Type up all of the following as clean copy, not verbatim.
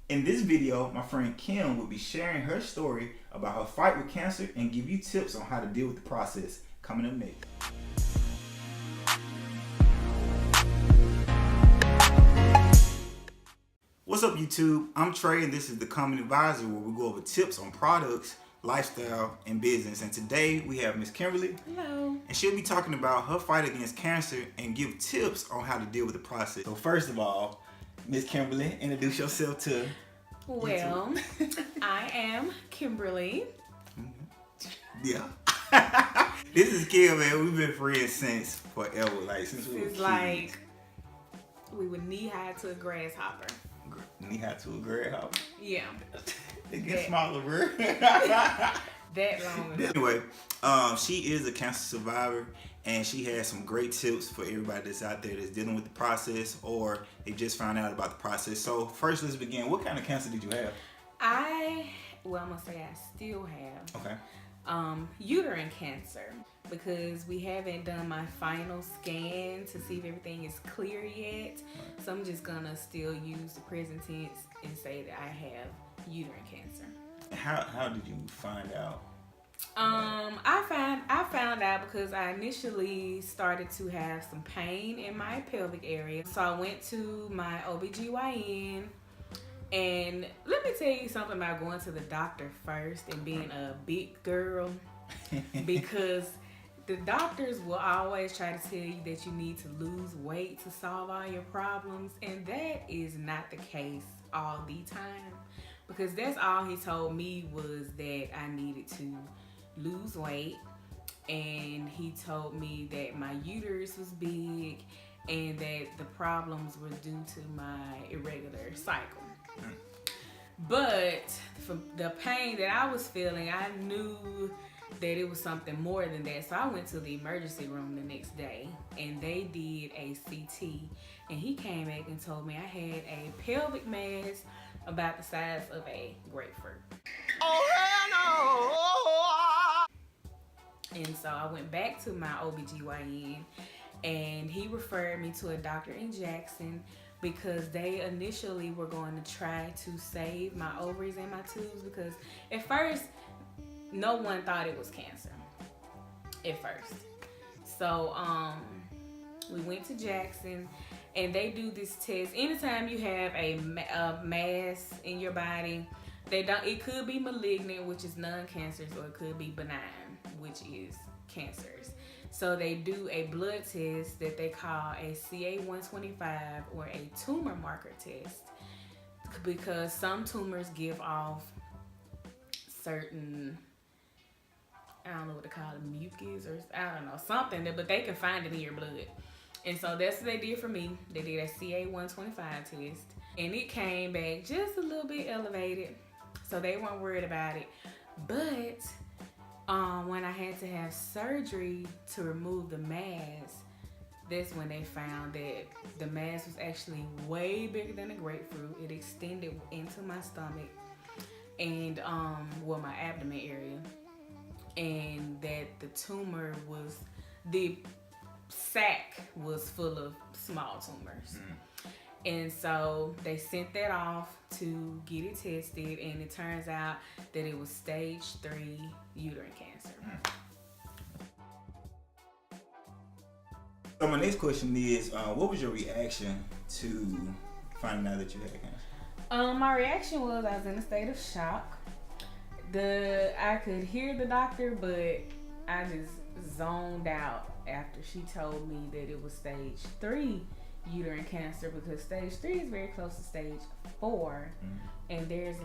In this video, my friend Kim will be sharing her story about her fight with cancer and give you tips on how to deal with the process. Coming up next. What's up, YouTube? I'm Trey, and this is the Common Advisor, where we go over tips on products, lifestyle, and business. And today we have Miss Kimberly. Hello. And she'll be talking about her fight against cancer and give tips on how to deal with the process. So first of all, Miss Kimberly, introduce yourself to Well, I am Kimberly. Yeah. This is Kim, man. We've been friends since forever, since we were It's kids. like we were knee-high to a grasshopper. Knee high to a grasshopper. Yeah. It gets smaller, bro. That long ago. Anyway, she is a cancer survivor, and she has some great tips for everybody that's out there that's dealing with the process or they just found out about the process. So first, let's begin. What kind of cancer did you have? I'm gonna say I still have Okay. uterine cancer, because we haven't done my final scan to see if everything is clear yet. So I'm just gonna still use the present tense and say that I have uterine cancer. And how did you find out? I found out because I initially started to have some pain in my pelvic area. So I went to my OBGYN, and let me tell you something about going to the doctor first and being a big girl, because the doctors will always try to tell you that you need to lose weight to solve all your problems, and that is not the case all the time, because that's all he told me was that I needed to lose weight, and he told me that my uterus was big and that the problems were due to my irregular cycle. But for the pain that I was feeling, I knew that it was something more than that. So I went to the emergency room the next day, and they did a CT, and he came back and told me I had a pelvic mass about the size of a grapefruit. Oh, hell no! And so I went back to my OBGYN, and he referred me to a doctor in Jackson, because they initially were going to try to save my ovaries and my tubes, because at first no one thought it was cancer at first. So we went to Jackson, and they do this test anytime you have a mass in your body. It could be malignant, which is non-cancerous, or it could be benign, which is cancerous. So they do a blood test that they call a CA-125, or a tumor marker test, because some tumors give off certain, I don't know what to call it, mucus, or I don't know, something, but they can find it in your blood. And so that's what they did for me. They did a CA-125 test, and it came back just a little bit elevated, so they weren't worried about it. But when I had to have surgery to remove the mass, that's when they found that the mass was actually way bigger than a grapefruit. It extended into my stomach and my abdomen area, and that the tumor was, the sac was full of small tumors. And so they sent that off to get it tested, and it turns out that it was stage 3 uterine cancer. So my next question is, what was your reaction to finding out that you had cancer? My reaction was I was in a state of shock. I could hear the doctor, but I just zoned out after she told me that it was stage 3 uterine cancer, because stage 3 is very close to stage 4, and there's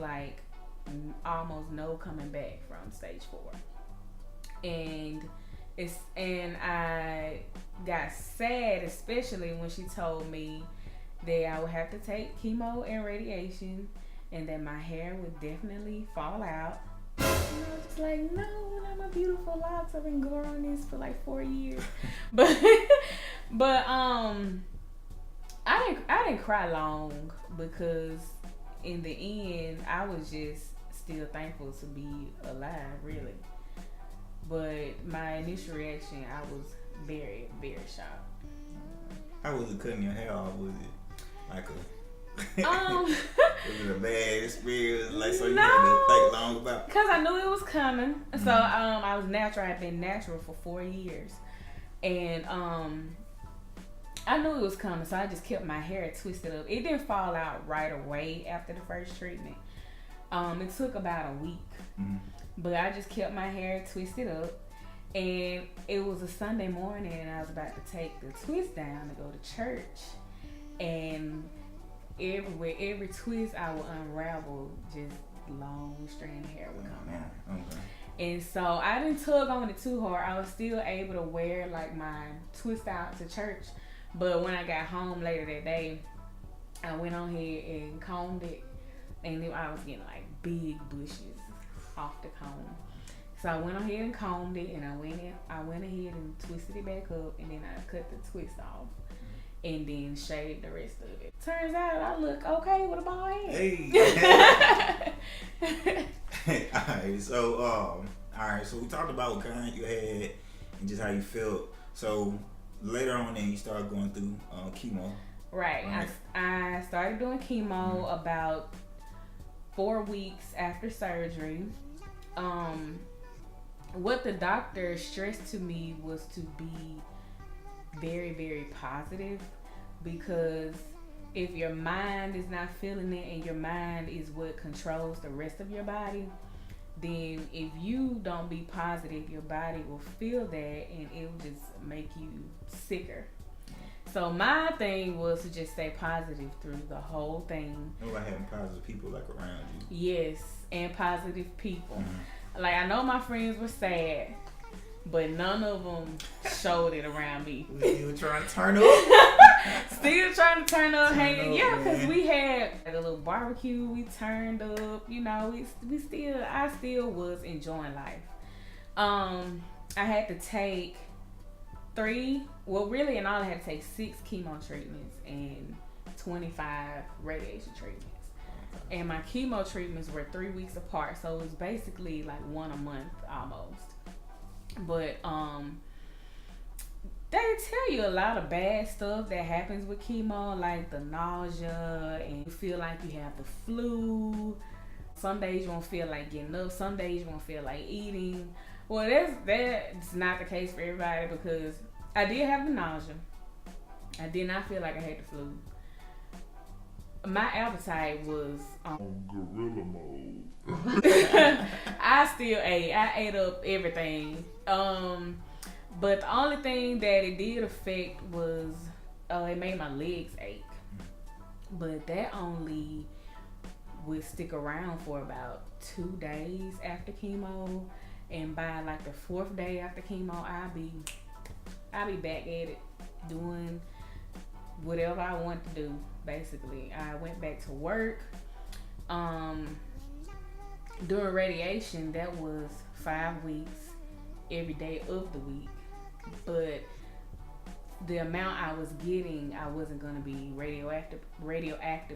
almost no coming back from stage 4. And I got sad, especially when she told me that I would have to take chemo and radiation, and that my hair would definitely fall out. And I was just like, no, not my beautiful locks. I've been growing this for 4 years. but I didn't cry long, because in the end I was just still thankful to be alive, really. But my initial reaction, I was very, very shocked. How was it cutting your hair off? Was it like a Was it a bad experience? Like, so you No. had to think long about? Because I knew it was coming. So I was natural. I'd been natural for 4 years. And I knew it was coming, so I just kept my hair twisted up. It didn't fall out right away after the first treatment. It took about a week. But I just kept my hair twisted up. And it was a Sunday morning, and I was about to take the twist down to go to church. And every twist I would unravel, just long strand of hair would come out. Okay. And so I didn't tug on it too hard. I was still able to wear like my twist out to church. But when I got home later that day, I went on ahead and combed it, and then I was getting like big bushes off the comb. So I went ahead and combed it, and I went ahead and twisted it back up, and then I cut the twist off, and then shaved the rest of it. Turns out I look okay with a bald head. Hey. Alright, so we talked about what kind you had and just how you felt. So later on then you started going through chemo. Right. I started doing chemo about 4 weeks after surgery. What the doctor stressed to me was to be very, very positive, because if your mind is not feeling it and your mind is what controls the rest of your body, then if you don't be positive, your body will feel that and it will just make you sicker. So my thing was to just stay positive through the whole thing. And like having positive people like around you. Yes, and positive people. Like, I know my friends were sad, but none of them showed it around me. You were trying to turn up? Still trying to turn up, hanging. Yeah, because man. we had like a little barbecue. We turned up. You know, I still was enjoying life. I had to take 3. Well, really, in all, I had to take 6 chemo treatments and 25 radiation treatments. And my chemo treatments were 3 weeks apart, so it was basically like 1 a month almost. But they tell you a lot of bad stuff that happens with chemo, like the nausea, and you feel like you have the flu. Some days you won't feel like getting up. Some days you won't feel like eating. Well, that's not the case for everybody, because I did have the nausea. I did not feel like I had the flu. My appetite was gorilla mode. I still ate. I ate up everything. But the only thing that it did affect was it made my legs ache. But that only would stick around for about 2 days after chemo, and by like the 4th day after chemo, I'll be back at it, doing whatever I want to do. Basically, I went back to work. During radiation, that was 5 weeks, every day of the week. But the amount I was getting, I wasn't going to be radioactive,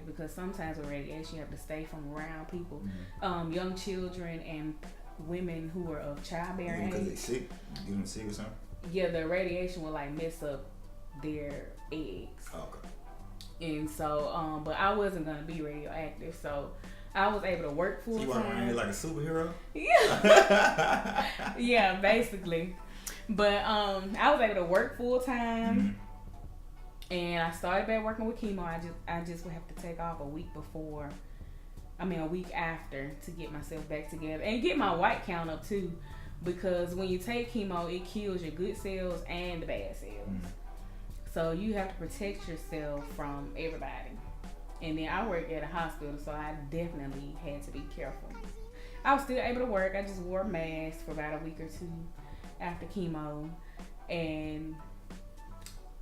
because sometimes with radiation, you have to stay from around people, young children and women who are of childbearing Because age. they sick? Get them sick or something? Yeah, the radiation will like mess up their eggs. Oh, okay. And so, but I wasn't gonna be radioactive, so I was able to work full So you walk around here time. like a superhero? Yeah, yeah, basically. But I was able to work full time, and I started back working with chemo. I just would have to take off a week after to get myself back together and get my white count up too, because when you take chemo, it kills your good cells and the bad cells. So you have to protect yourself from everybody. And then I work at a hospital, so I definitely had to be careful. I was still able to work. I just wore a mask for about a week or 2 after chemo, and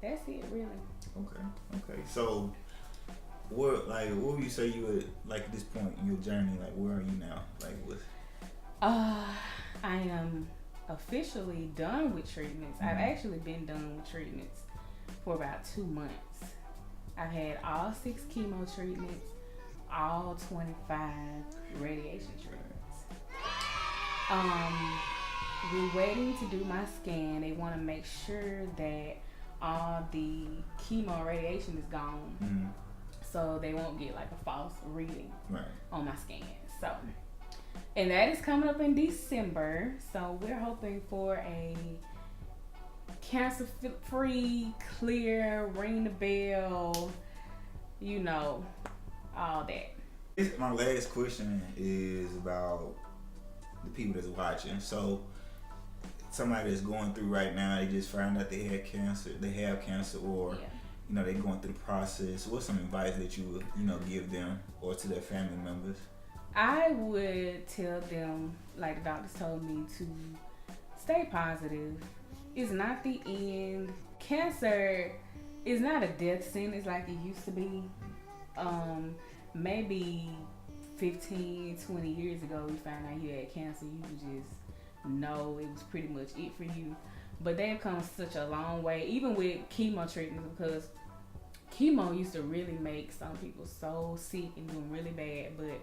that's it, really. Okay. So, what would you say you would like at this point in your journey? Like, where are you now? Like, what? I am officially done with treatments. I've actually been done with treatments for about 2 months. I've had all 6 chemo treatments, all 25 radiation treatments. We're waiting to do my scan. They want to make sure that all the chemo radiation is gone. so they won't get like a false reading Right. on my scan. So, and that is coming up in December. So we're hoping for a cancer-free, clear, ring the bell, you know, all that. My last question is about the people that's watching. So, somebody that's going through right now, they just found out they have cancer, or Yeah. you know, they're going through the process. What's some advice that you would, you know, give them or to their family members? I would tell them, like the doctors told me, to stay positive. It's not the end. Cancer is not a death sentence like it used to be. Maybe 15, 20 years ago, we found out you had cancer. You could just know it was pretty much it for you. But they've come such a long way, even with chemo treatments, because chemo used to really make some people so sick and doing really bad. But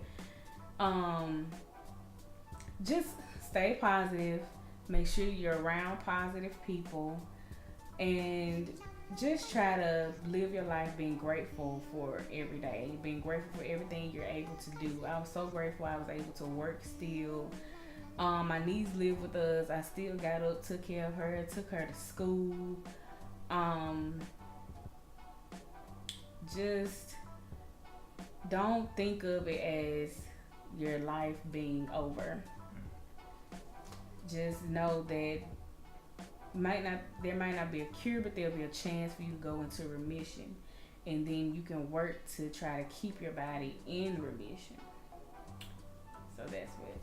just stay positive. Make sure you're around positive people, and just try to live your life being grateful for every day, being grateful for everything you're able to do. I was so grateful I was able to work still. My niece lived with us. I still got up, took care of her, took her to school. Just don't think of it as your life being over. Just know that there might not be a cure, but there'll be a chance for you to go into remission, and then you can work to try to keep your body in remission. So that's what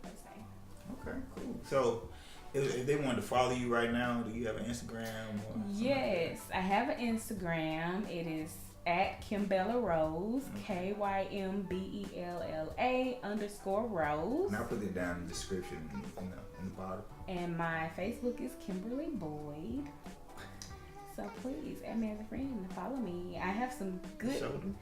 I say. Okay, cool. So, if they wanted to follow you right now, do you have an Instagram? Or Yes, I have an Instagram. It is at Kimbella Rose, KYMBELLA_Rose. And I'll put it down in the description in the bottom. And my Facebook is Kimberly Boyd. So please add me as a friend and follow me. I have some good. Show them.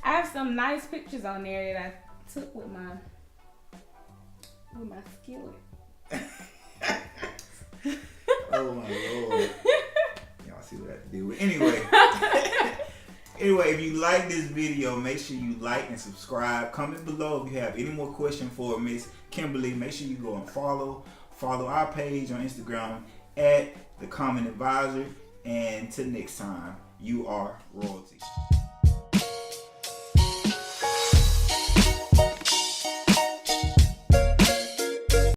I have some nice pictures on there that I took with my skillet. Oh my lord. Y'all see what I have to do with. Anyway, if you like this video, make sure you like and subscribe. Comment below if you have any more questions for Miss Kimberly. Make sure you go and follow our page on Instagram at The Common Advisor. And till next time, you are royalty.